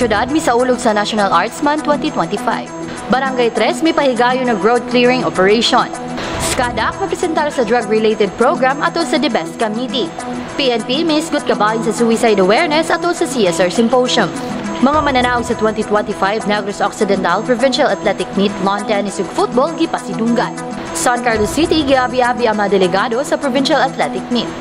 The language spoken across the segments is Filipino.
syudad misaulog sa National Arts Month 2025. Barangay 3 may pahigayon na road clearing operation. SCADAC mapresentar sa drug-related program atol sa DBEST Committee. PNP may isgot kabahin sa suicide awareness atol sa CSR Symposium. Mga mananaog sa 2025 Negros Occidental Provincial Athletic Meet Lawn Tennis ug Football gipasidunggan. San Carlos City giabi-abi ang mga delegado sa Provincial Athletic Meet.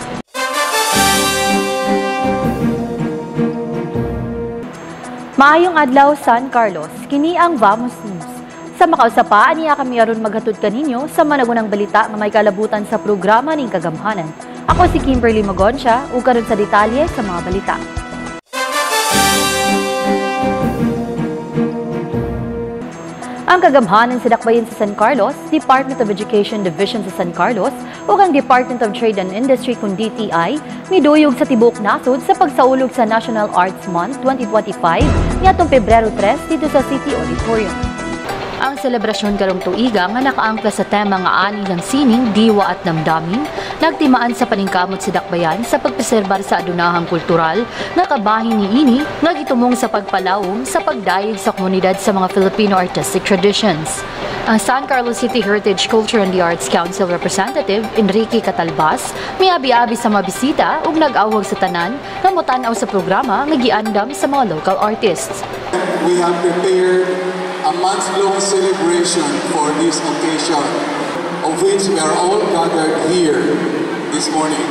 Maayong adlaw San Carlos, kini ang Vamos News. Sa makausapa, aniya kami aron maghatod kaninyo sa managunang balita nga may kalabutan sa programa ning kagamhanan. Ako si Kimberly Magoncia, ug karon sa detalye sa mga balita. Ang kagamhanan sa dakbayan sa San Carlos, Department of Education Division sa San Carlos ug ang Department of Trade and Industry kung DTI miduyog sa tibuok nasod sa pagsaulog sa National Arts Month 2025 niadtong Pebrero 3 dito sa City Auditorium. Ang selebrasyon karong tuiga nga nakaangkla sa tema nga ani ng sining, diwa at damdamin, nagtimaan sa paningkamot sa dakbayan sa pagpreserbar sa adunahang kultural nga kabahin niini nga gitumong sa pagpalawom sa pagdayeg sa komunidad sa mga Filipino artistic traditions. Ang San Carlos City Heritage Culture and the Arts Council Representative Enrique Catalbas may abi-abi sa mga bisita ug nag-awhag sa tanan nga motanaw sa programa nga giandam sa mga local artists. We have prepared a month-long celebration for this occasion, of which we are all gathered here this morning.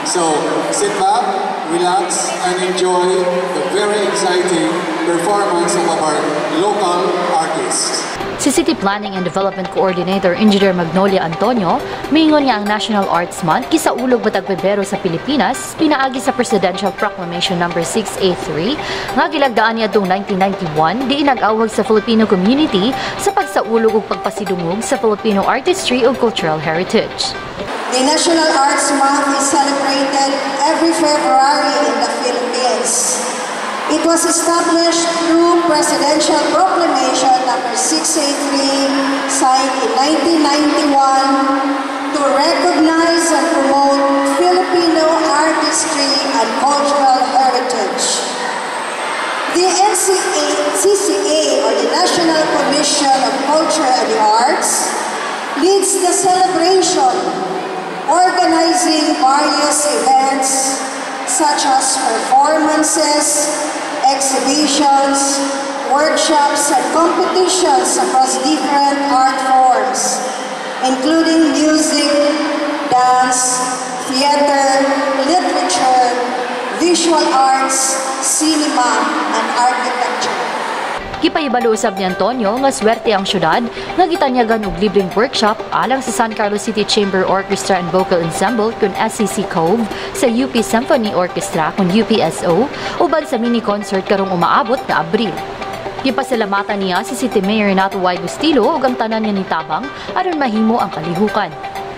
So, sit back, relax, and enjoy the very exciting performance of our local artists. Si City Planning and Development Coordinator Engineer Magnolia Antonio, miingon niya ang National Arts Month kisaulog matag Pebrero sa Pilipinas, pinaagi sa Presidential Proclamation No. 683, nga gilagdaan niya itong 1991, di nag-awag sa Filipino community sa pagsaulog ug pagpasidungog sa Filipino artistry ug cultural heritage. The National Arts Month is celebrated every February in the Philippines. It was established through Presidential Proclamation No. 683, signed in 1991, to recognize and promote Filipino artistry and cultural heritage. The NCCA, or the National Commission of Culture and the Arts, leads the celebration, organizing various events such as performances, exhibitions, workshops, and competitions across different art forms, including music, dance, theater, literature, visual arts, cinema, and architecture. Gipahibalo usab ni Antonio nga swerte ang syudad nga gitanyagan og libreng workshop alang sa San Carlos City Chamber Orchestra and Vocal Ensemble kun SCC Cove, sa UP Symphony Orchestra kun UPSO, uban sa mini concert karong umaabot nga Abril. Gipasalamatan niya si City Mayor Renato Y. Bustillo ug ang tanan niya nitabang aron mahimo ang kalihukan.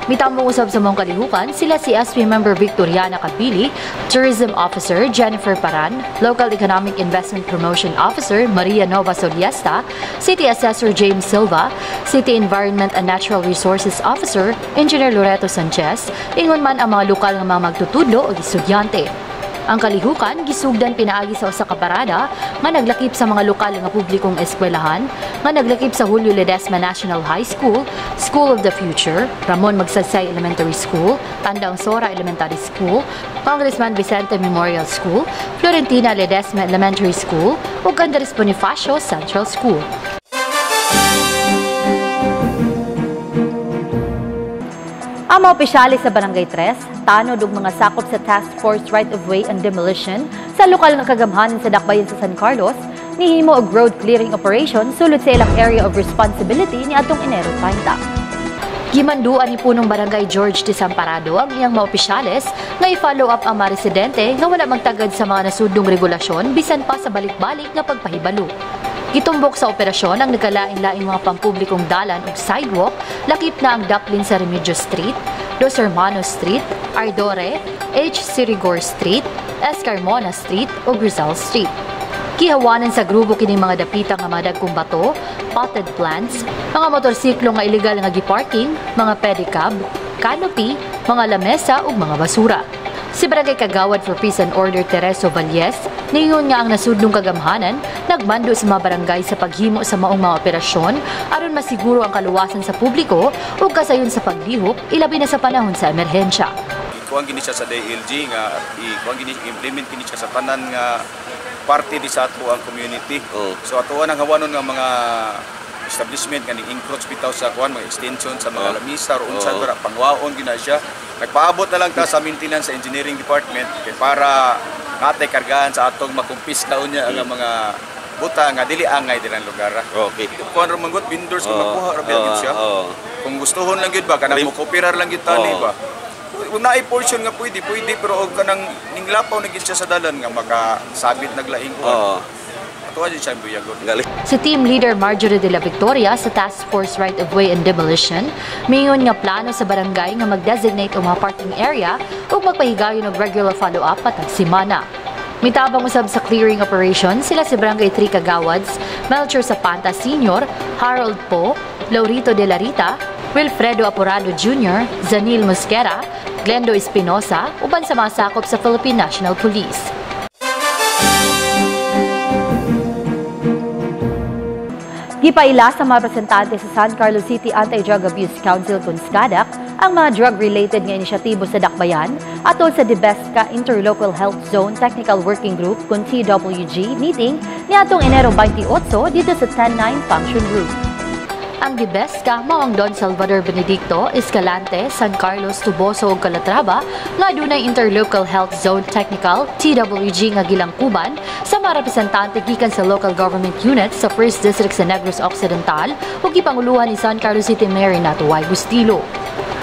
Mitambong usab sa mong kalihukan sila si SP Member Victoriana Cabili, Tourism Officer Jennifer Paran, Local Economic Investment Promotion Officer Maria Nova Soliesta, City Assessor James Silva, City Environment and Natural Resources Officer Engineer Loreto Sanchez, ingon man ang mga lokal nga mga magtutudlo o estudyante. Ang kalihukan gisugdan pinaagi sa usa ka parada nga naglakip sa mga lokal nga publikong eskwelahan, nga naglakip sa Julio Ledesma National High School, School of the Future, Ramon Magsaysay Elementary School, Tandang Sora Elementary School, Congressman Vicente Memorial School, Florentina Ledesma Elementary School, ug Andres Bonifacio Central School. Ang mga opisyalis sa Barangay 3, tanod ug mga sakop sa Task Force Right-of-Way and Demolition sa lokal nga kagamhanan sa dakbayan sa San Carlos, nihimo og road clearing operation sulod sa ilang area of responsibility ni atong Enero 30. Gimanduan ni punong Barangay George Desamparado ang iyang mga opisyalis nga i-follow up ang mga residente nga wala magtagad sa mga nasudong regulasyon bisan pa sa balik-balik nga pagpahibalo. Gitumbok sa operasyon ang nagkalain-laing mga pampublikong dalan ug sidewalk, lakip na ang Ducklin sa Remigio Street, Dos Hermanos Street, Ardore, H. Sirigor Street, S. Carmona Street ug Rizal Street. Kihawanan sa grupo kining mga dapita nga mga dagkong bato, potted plants, mga motorsiklo nga illegal nga giparking, mga pedicab, canopy, mga lamesa ug mga basura. Si Barangay Kagawad for Peace and Order Tereso Valles, ningon nga ang nasudnong kagamhanan nagmando sa mga barangay sa paghimo sa maong mga operasyon aron masiguro ang kaluwasan sa publiko ug kasayon sa paglihok ilabi na sa panahon sa emerhensya. Kuang gini siya sa DLG nga kuang gini implement gini siya sa tanan nga parte di sa ato ang community. So atuan ang hawanon nga mga establishment nga ni-encroach bitaw sa kuan mga extension sa mga lamisa o unsa para pangwaon gina siya. Nagpaabot na lang ta sa maintenance sa engineering department kay para natay kargahan sa atong makumpis daw niya ang mga buta nga dili angay dirang lugar. Okay. Kuan ra manggut vendors kung makuha ra gyud siya. Kung gustuhon lang gyud ba kanang mo cooperar lang gyud tani ba. Kung naay portion nga pwede pero og kanang ninglapaw na gyud siya sa dalan nga makasabit naglaing kuan. Si Team Leader Marjorie de la Victoria sa Task Force Right of Way and Demolition, mayon nga plano sa barangay nga mag-designate o mga parking area o magpahigayon og regular follow-up patag simana. Mitabang usab sa clearing operation sila si Barangay 3 Kagawads, Melchor Zapanta Sr., Harold Po, Laurito de la Rita, Wilfredo Apurado Jr., Zanil Mosquera, Glendo Espinosa, uban sa mga sakop sa Philippine National Police. Gipaila sa mga representante sa San Carlos City Anti-Drug Abuse Council kung SCADAC ang mga drug-related nga inisyatibo sa Dakbayan atol sa DBESCA Interlocal Health Zone Technical Working Group kung TWG meeting niadtong Enero 28 dito sa 10-9 Function Room. Ang DBESCA mao ang Don Salvador Benedicto, Escalante, San Carlos, Tuboso ug Calatrava nga adunay Interlocal Health Zone Technical TWG nga gilangkuban sa mga representante gikan sa local government units sa 1st District sa Negros Occidental ug gipanguluhan ni San Carlos City Mayor Renato Y. Bustillo.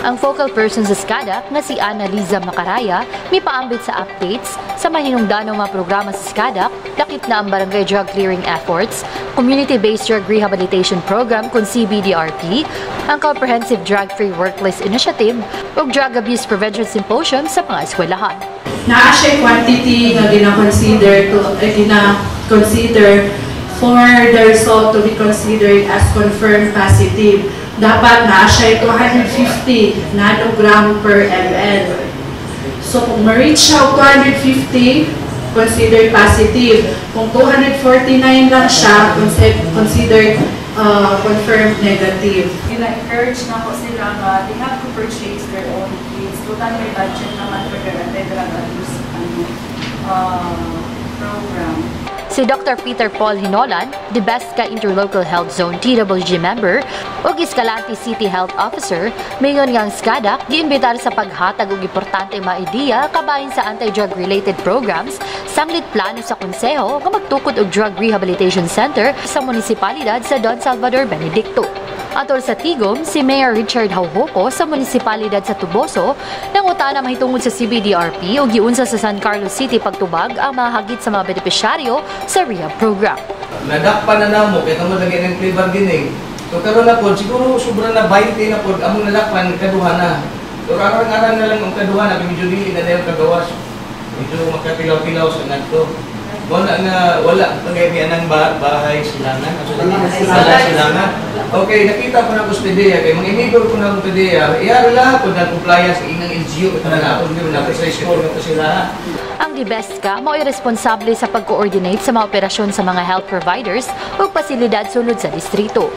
Ang focal person sa SCADAC nga si Ana Liza Macaraya mipaambit sa updates sa mahinungdanong mga programa sa SCADAC, lakip na ang barangay drug clearing efforts, community-based drug rehabilitation program kung CBDRP, ang Comprehensive Drug-Free Workplace Initiative ug Drug Abuse Prevention Symposium sa mga eskwelahan. Naa siya quantity nga gina-consider for the result to be considered as confirmed positive. Dapat na siya 250 nanogram per ml. So kung ma-reach siya 250, considered positive. Kung 249 lang siya, considered confirmed negative. Ina-encourage na po sila nga they have to purchase their own kits. Total may budget naman for the anti-drug abuse program. Si Dr. Peter Paul Hinolan, DBESCA Interlocal Health Zone TWG member ug Escalante City Health Officer, mayon nga ang SCADAC giimbitar sa paghatag og importanteng mga ideya kabahin sa anti-drug related programs sanglit plano sa konseho nga magtukod og drug rehabilitation center sa munisipalidad sa Don Salvador Benedicto. Atol sa tigom, si Mayor Richard Haujoco sa munisipalidad sa Tuboso nangutana mahitungod sa CBDRP o giunsa sa San Carlos City pagtubag ang mga hagit sa mga benepisyaryo sa rehab program. Nadakpan na namo kaya tamo lagi ng plea bargaining. So karon na po siguro sobra na 20 na po among nalakpan kaduha na. So arang-arang na lang ang kaduha na medyo dili na dayon kagawas. Medyo makapilaw-pilaw sa ngadto. Wala pagaybi anang bahay silangan. Silangan. Okay, nakita ko na ko sa PDEA kay mga inibor ko na ko PDEA. Iyala ko na compliance sa inang LGU ito na ako hindi na precise ko na sila. Ang DBESCA mao'y responsable sa pag-coordinate sa mga operasyon sa mga health providers o pasilidad sunod sa distrito.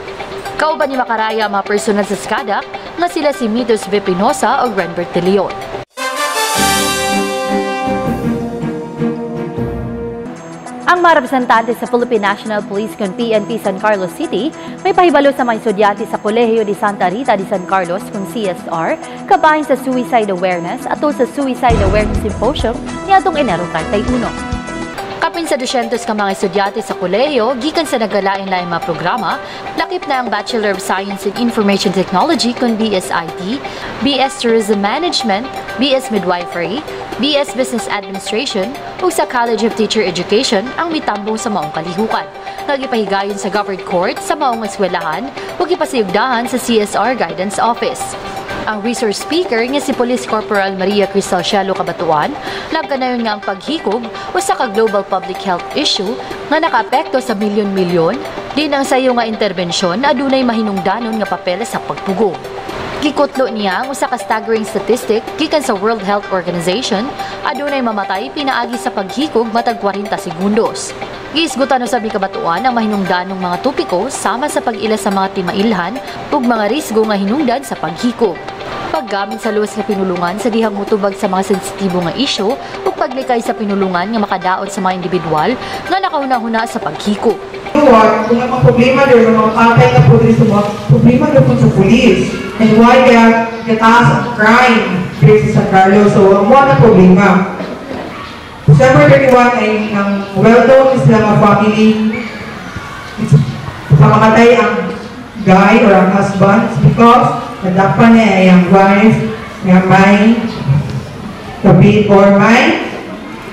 Kauban ni Macaraya ang mga personal sa SCADAC na sila si Mitos V. Pinosa o Renbert de Leon. Ang mga representante sa Philippine National Police kung PNP San Carlos City may pahibalo sa mga estudyante sa Kolehiyo de Santa Rita de San Carlos kung CSR kabahin sa Suicide Awareness atol sa Suicide Awareness Symposium niadtong Enero 31. Kapin sa 200 ka mga estudyante sa kolehiyo, gikan sa nagalain-laing mga programa, lakip na ang Bachelor of Science in Information Technology kung BSIT, BS Tourism Management, BS Midwifery, BS Business Administration ug sa College of Teacher Education ang mitambong sa maong kalihukan. Nagipahigayon sa Government Court sa maong eskwelahan ug ipasayugdahan sa CSR Guidance Office. Ang resource speaker nga si Police Corporal Maria Cristal Cielo Cabatuan, lagkanayon nga ang paghikog usa ka global public health issue nga nakaapekto sa milyon-milyon, din ang sayo nga interbensyon na adunay mahinungdanon nga papel sa pagpugong. Gikutlo niya ang usa ka staggering statistic gikan sa World Health Organization, adunay mamatay pinaagi sa paghikog matag 40 segundos. Giisgutan usab ni kabatuan ang mahinungdan ng mga topiko sama sa pag-ila sa mga timailhan ug mga risgo nga hinungdan sa paghikog. Paggamit sa luwas nga pinulungan sa dihang mutubag sa mga sensitibo nga isyu ug paglikay sa pinulungan nga makadaot sa mga individual nga nakauna-huna sa paghikog. Kung ang problema doon, ang mga patay na problema doon sa police. And why gataas ang crime dito sa San Carlos. So, ang mga problema. December 31 ay ang well-known sila mga family. Pakamatay ang guy or ang husband because nadakpan niya ay ang wife nga may kabit or may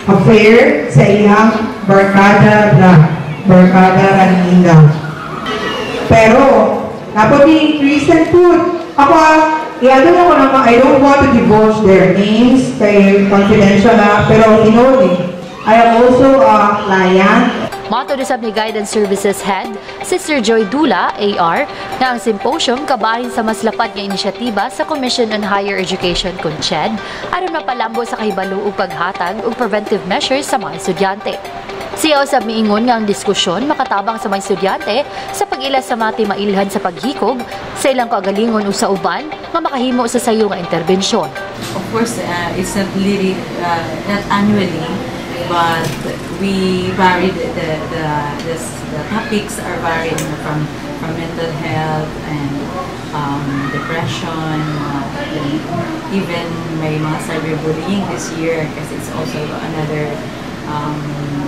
affair sa ilang barkada Ranila. Pero, dapat yung recent food. Ako, iadon ako naman, I don't want to divulge their names, kay confidential na, pero I am also a client. Matulisab ni Guidance Services Head, Sister Joy Dula, AR, na ang symposium kabahin sa mas lapad nga inisyatiba sa Commission on Higher Education CONCHED aron mapalambo sa kahibalo ug paghatag ug preventive measures sa mga estudyante. Siya usab miingon nga ang diskusyon makatabang sa mga estudyante sa pag-ila sa mga timailhan sa paghikog sa ilang kagalingon ug sa uban nga makahimo sa sayo nga interbensyon. Of course, it's not really not annually, but we varied the topics are varied from mental health and depression, even may mga cyberbullying this year kasi it's also another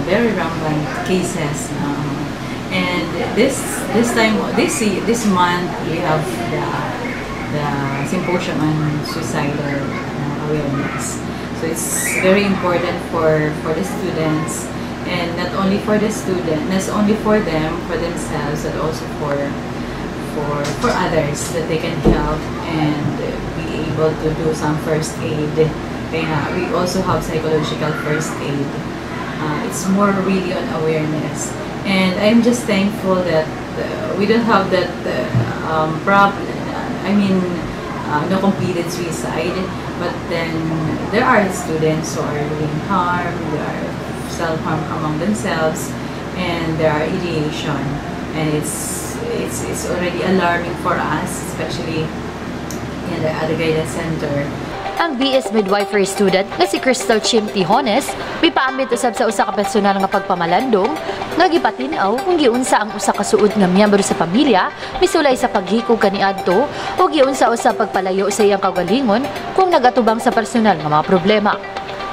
very rampant cases. And this month we have the symposium on suicidal awareness. So it's very important for the students, and not only for the student, not only for them, for themselves, but also for others that they can help and be able to do some first aid. We also have psychological first aid. It's more really on awareness, and I'm just thankful that we don't have that problem. I mean, no completed suicide, but then there are students who are doing harm, there are self-harm among themselves, and there are ideation, and it's already alarming for us, especially in the other guidance center. Ang BS Midwifery student nga si Crystal Chim Tijones mipaambit usab sa usa ka personal nga pagpamalandong nga gipatin-aw kung giunsa ang usa ka suod nga miyembro sa pamilya misulay sa paghikog kaniadto o giunsa usa pagpalayo sa iyang kaugalingon kung nagatubang sa personal nga mga problema.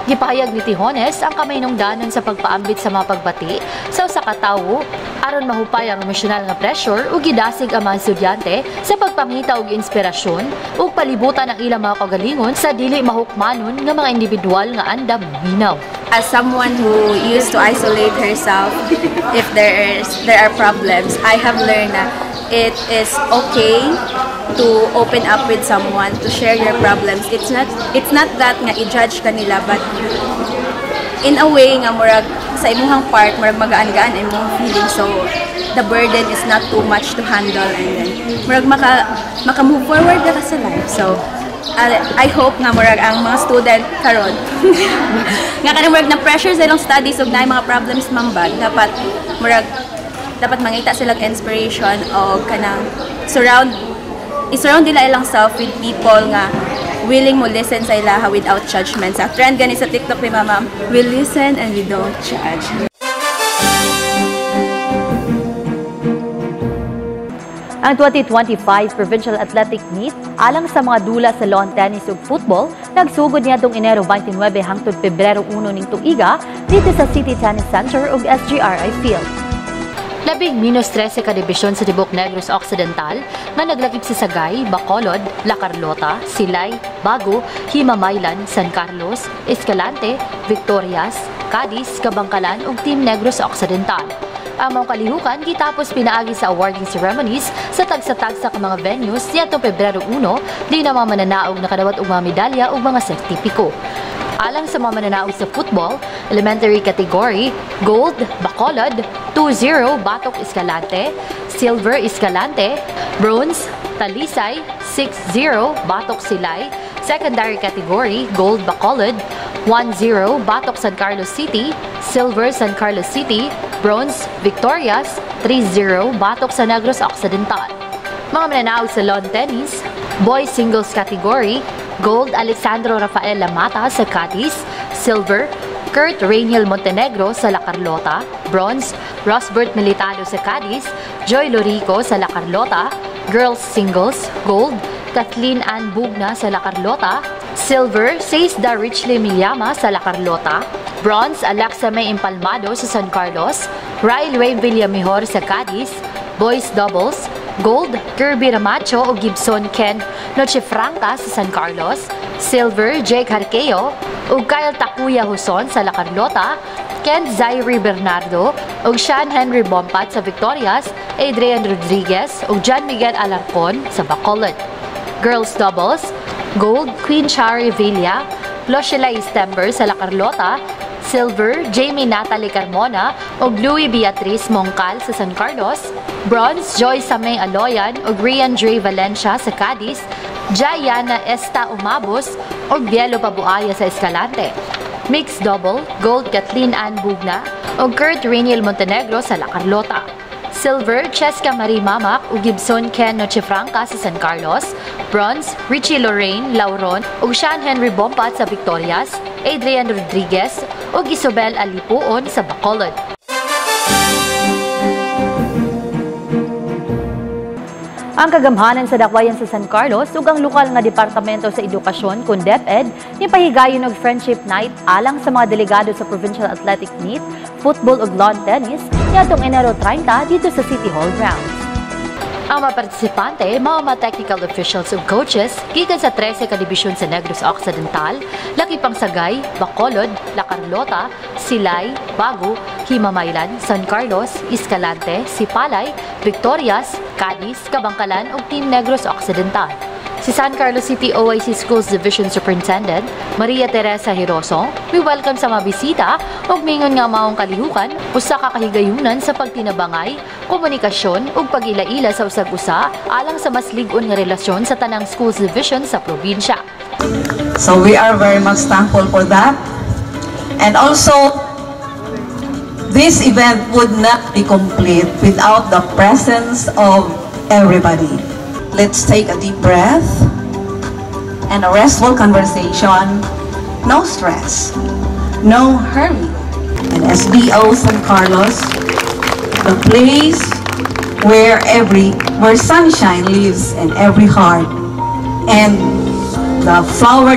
Gipahayag ni Tijones ang kamahinungdanon sa pagpaambit sa mga pagbati sa usa ka tawo aron mahupay ang emosyonal nga pressure ug gidasig ang mga estudyante sa pagpangita og inspirasyon ug palibutan ang ilang mga kaugalingon sa dili mahukmanon nga mga individual nga andam minaw. As someone who used to isolate herself if there are problems, I have learned that it is okay to open up with someone, to share your problems. It's not that nga i-judge kanila, but in a way nga murag sa imong part murag magaan-gaan imong feeling, so the burden is not too much to handle, and then murag maka move forward ka sa life. So I hope nga murag ang mga student karon nga kanang murag na pressure sa ilang studies ug naay mga problems mambag, dapat mangita silang inspiration o kanang i-surround nila ilang self with people nga willing mo listen sa ilaha without judgment. Sa trend gani sa TikTok ni Mama, we listen and we don't judge. Ang 2025 Provincial Athletic Meet alang sa mga dula sa lawn tennis ug football nagsugod niadtong Enero 29 hangtod Pebrero 1 ning tuiga dito sa City Tennis Center ug SGRI Field. Labing -13 ka dibisyon sa Tibok Negros Occidental nga naglakip sa Sagay, Bacolod, La Carlota, Silay, Bago, Himamaylan, San Carlos, Escalante, Victorias, Cadiz, Kabangkalan ug Team Negros Occidental. Ang mga kalihukan gitapos pinaagi sa awarding ceremonies sa tagsa-tagsa ka mga venues niyadtong Pebrero 1 di na mga mananaog nakadawat og mga medalya ug mga sertipiko. Alang sa mga mananaog sa football, elementary category, gold, Bacolod, 2-0, Batok Escalante, silver Escalante, bronze, Talisay, 6-0, Batok Silay, secondary category, gold Bacolod, 1-0, Batok San Carlos City, silver San Carlos City, Bronze, Victorias, 3-0 batok sa Negros Occidental. Mga mananaog sa lawn tennis, boys singles category, gold Alexandro Rafael Lamata sa Cadiz, silver Kurt Rainiel Montenegro sa La Carlota, bronze Rosbert Militado sa Cadiz, Joy Lorico sa La Carlota, girls singles, gold Kathleen Ann Bugna sa La Carlota, silver Seisda Richley Milyama sa La Carlota, bronze Alexa May Impalmado sa San Carlos, Ryle Ray Villamejor sa Cadiz, boys doubles, gold Kirby Ramacho o Gibson Ken Nochefranca sa San Carlos, silver Jake Harqueo ug Kyle Takuya Huson sa La Carlota, Ken Zairi Bernardo ug Sean Henry Bompat sa Victorias, Adrian Rodriguez ug John Miguel Alarcon sa Bacolod. Girls doubles, gold Queen Chari Villa, Floshela Istember sa La Carlota, silver Jamie Natalie Carmona ug Louie Beatriz Mongcal sa San Carlos, bronze Joy Samay Aloyan ug Rian Dre Valencia sa Cadiz, Jayana Esta Umabos ug Bielo Pabuaya sa Escalante. Mixed double, gold Kathleen Ann Bugna ug Kurt Rainiel Montenegro sa La Carlota. Silver, Cheska Marie Mamak ug Gibson Ken Nochefranca sa San Carlos. Bronze, Richie Lorraine Lauron ug Sean Henry Bompat sa Victorias, Adrian Rodriguez ug Isobel Alipuon sa Bacolod. Ang kagamhanan sa dakwayan sa San Carlos ug ang lokal nga departamento sa edukasyon kun DepEd ni pahigayon og friendship night alang sa mga delegado sa Provincial Athletic Meet, football ug lawn tennis niadtong Enero 30 dito sa City Hall grounds. Ang mga partisipante, mga technical officials ug coaches gikan sa 13 ka dibisyon sa Negros Occidental, Laki Pangsagay, Bacolod, La Carlota, Silay, Bagu, Himamaylan, San Carlos, Escalante, Sipalay, Victorias, Cadiz, Kabangkalan ug Team Negros Occidental. Si San Carlos City OIC Schools Division Superintendent Maria Teresa Hiroso may welcome sa mga bisita ug mingon nga maong kalihukan usa ka kahigayunan sa pagtinabangay, komunikasyon ug pag-ila-ila sa usag-usa alang sa mas lig-on nga relasyon sa tanang schools division sa probinsya. So we are very much thankful for that. And also, this event would not be complete without the presence of everybody. Let's take a deep breath and a restful conversation. No stress, no hurry. And SBO San Carlos, the place where sunshine lives in every heart. And the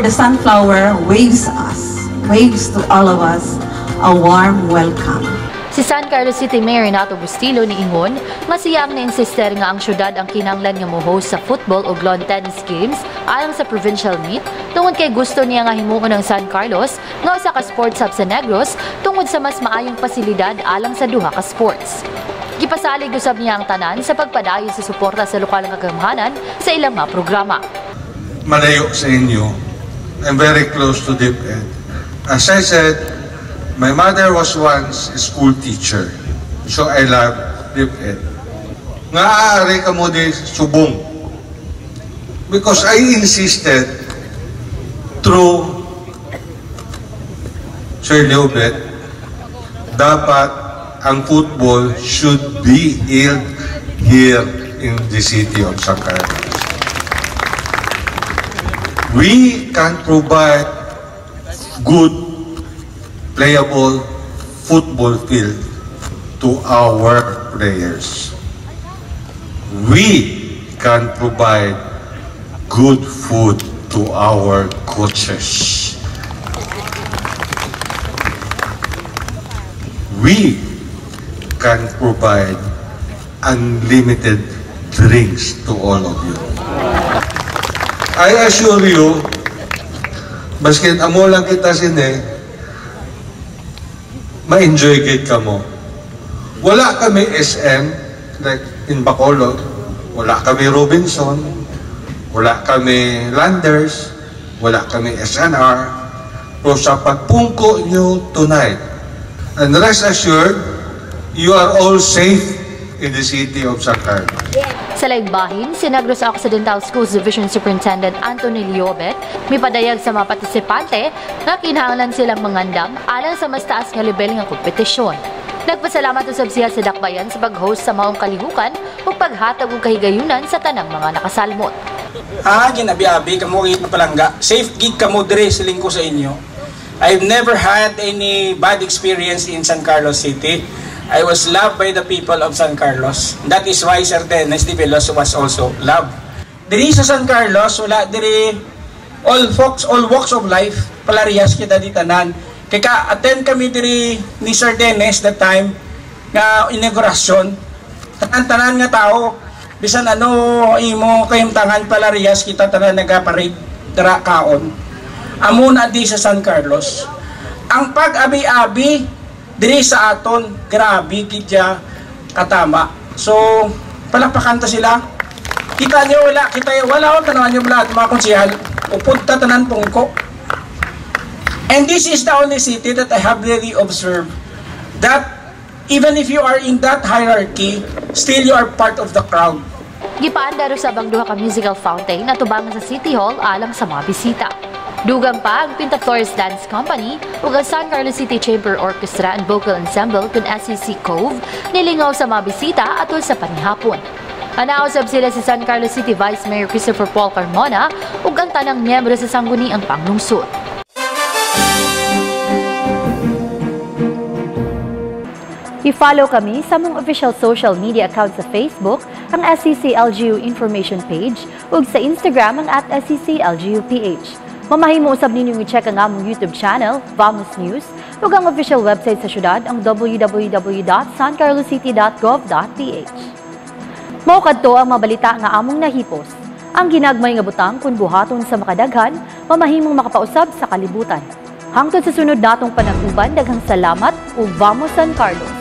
sunflower waves to all of us a warm welcome. Si San Carlos City Mayor Renato Bustillo niingon nga siya ang na-insister nga ang syudad ang kinahanglan nga mo-host sa football o lawn tennis games alang sa provincial meet tungod kay gusto niya nga himuon ng San Carlos nga usa ka sports hub sa Negros tungod sa mas maayong pasilidad alang sa duha ka sports. Gipasalig usab niya ang tanan sa pagpadayon sa suporta sa lokal nga kagamhanan sa ilang mga programa. Malayo sa inyo, I'm very close to DepEd. As I said, my mother was once a school teacher, so I love DepEd. Nga aari ka mo di subong. Because I insisted through Sir Leobet, dapat ang football should be held here in the city of San Carlos. We can provide good playable football field to our players. We can provide good food to our coaches. We can provide unlimited drinks to all of you. I assure you, basket amo lang kita sine, ma-enjoy gate ka mo. Wala kami SM, like in Bacolod, wala kami Robinson, wala kami Landers, wala kami SNR, pero sa pagpungko nyo tonight, and rest assured, you are all safe in the city of San Carlos. Sa laigbahin, si Negros Occidental Schools Division Superintendent Anthony Liobet may padayag sa mga partisipante na kinahanglan silang mangandam alang sa mas taas nga level ng kompetisyon. Nagpasalamat usab siya sa dakbayan sa pag-host sa maong kalihukan ug paghatag og kahigayunan sa tanang mga nakasalmot. Ginabi-abi kamo gid palangga. Safe gig kamo dire sa lingko sa inyo. I've never had any bad experience in San Carlos City. I was loved by the people of San Carlos. That is why Sir Dennis de Velos was also loved. Diri sa San Carlos, wala diri all walks of life, palarihas kita di tanan. Kaya attend kami diri ni Sir Dennis that time nga inaugurasyon. Tanan nga tao, bisan ano imo kahimtangan palarihas kita tanan nagaparit dira kaon. Amo na di sa San Carlos. Ang pag-abi-abi diri sa aton, grabe gidya katama. So, palakpakan ta sila. Kita niyo wala tanawan niyo lahat mga konsehal. Upod ta tanan pungko. And this is the only city that I have really observed that even if you are in that hierarchy, still you are part of the crowd. Gipaandar usab ang duha ka musical fountain na tubangan sa City Hall alang sa mga bisita. Dugang pa ang Pinta Flores Dance Company ug ang San Carlos City Chamber Orchestra and Vocal Ensemble kun SCC Cove nilingaw sa mga bisita atol sa panihapon. Anausab sila si San Carlos City Vice Mayor Christopher Paul Carmona ug ang tanang miyembro sa sangguniang panglungsod. I-follow kami sa mong official social media account sa Facebook, ang SCC LGU Information Page, ug sa Instagram ang @SCC LGUPH. Mamahimo usab ninyong i-check ang among YouTube channel, Vamos News, ug ang official website sa syudad, ang www.sancarloscity.gov.ph. Mao kadto ang mabalita nga among nahipos. Ang ginagmay nga butang kun buhaton sa makadaghan, mamahimong makapausab sa kalibutan. Hangtod sa sunod natong panag-uban, daghang salamat ug Vamos San Carlos.